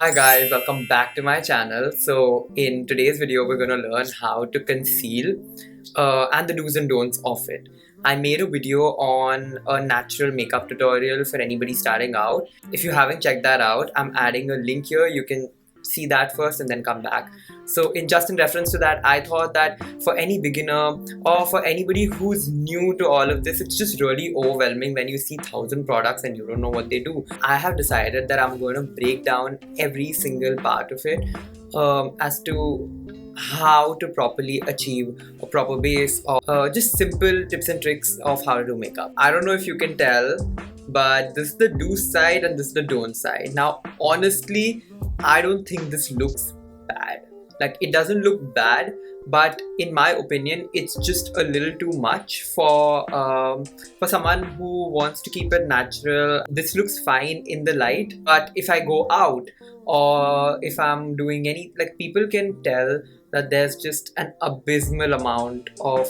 Hi guys, welcome back to my channel. So in today's video we're going to learn how to conceal and the do's and don'ts of it. I made a video on a natural makeup tutorial for anybody starting out. If you haven't checked that out, I'm adding a link here. You can see that first and then come back. So in reference to that, I thought that for any beginner or for anybody who's new to all of this, it's just really overwhelming when you see 1,000 products and you don't know what they do. I have decided that I'm going to break down every single part of it as to how to properly achieve a proper base, or just simple tips and tricks of how to do makeup. I don't know if you can tell, but this is the do side and this is the don't side. Now honestly, I don't think this looks bad. Like, it doesn't look bad, but in my opinion it's just a little too much for someone who wants to keep it natural. This looks fine in the light, but if I go out or if I'm doing any, like, people can tell that there's just an abysmal amount of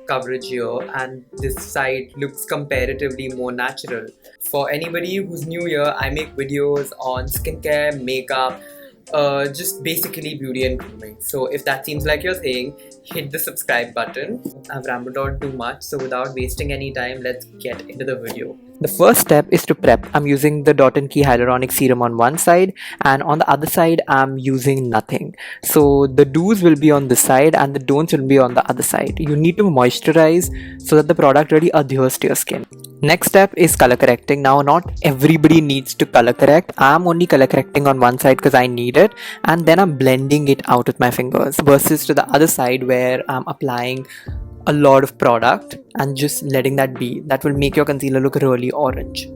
coverage here and this side looks comparatively more natural. For anybody who's new here, I make videos on skincare, makeup, just basically beauty and grooming. So if that seems like your thing, hit the subscribe button. I've rambled on too much, so without wasting any time, let's get into the video. The first step is to prep. I'm using the Dot & Key Hyaluronic Serum on one side, and on the other side I'm using nothing. So the do's will be on this side and the don'ts will be on the other side. You need to moisturize so that the product really adheres to your skin. Next step is color correcting. Now not everybody needs to color correct. I'm only color correcting on one side because I need it, and then I'm blending it out with my fingers, versus to the other side where I'm applying a lot of product and just letting that be. That will make your concealer look really orange.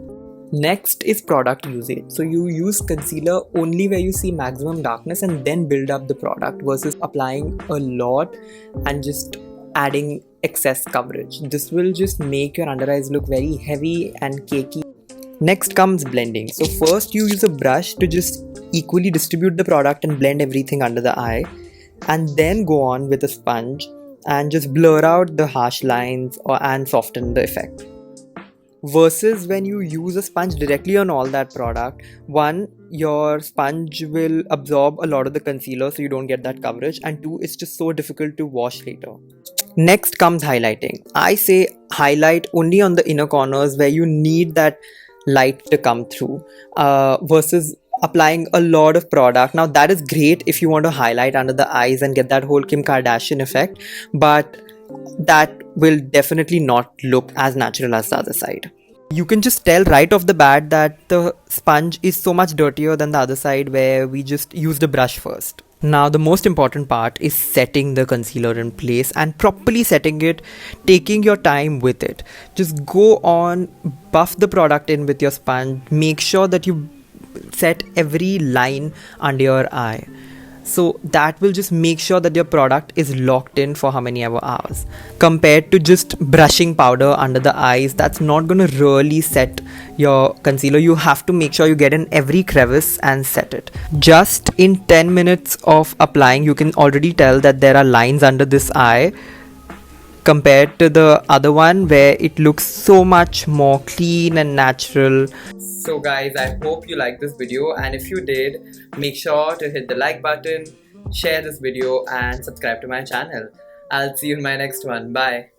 Next is product usage. So you use concealer only where you see maximum darkness and then build up the product, versus applying a lot and just adding excess coverage. This will just make your under eyes look very heavy and cakey. Next comes blending. So first you use a brush to just equally distribute the product and blend everything under the eye, and then go on with a sponge and just blur out the harsh lines and soften the effect. Versus when you use a sponge directly on all that product, one, your sponge will absorb a lot of the concealer so you don't get that coverage, and two, it's just so difficult to wash later. Next comes highlighting. I say highlight only on the inner corners where you need that light to come through, versus applying a lot of product. Now that is great if you want to highlight under the eyes and get that whole Kim Kardashian effect, but that will definitely not look as natural as the other side. You can just tell right off the bat that the sponge is so much dirtier than the other side where we just used a brush first. Now the most important part is setting the concealer in place and properly setting it, taking your time with it. Just go on, buff the product in with your sponge, make sure that you set every line under your eye. So that will just make sure that your product is locked in for how many ever hours. Compared to just brushing powder under the eyes, that's not going to really set your concealer. You have to make sure you get in every crevice and set it. Just in 10 minutes of applying, you can already tell that there are lines under this eye, compared to the other one where it looks so much more clean and natural. So guys, I hope you liked this video, and if you did, make sure to hit the like button, share this video and subscribe to my channel. I'll see you in my next one. Bye.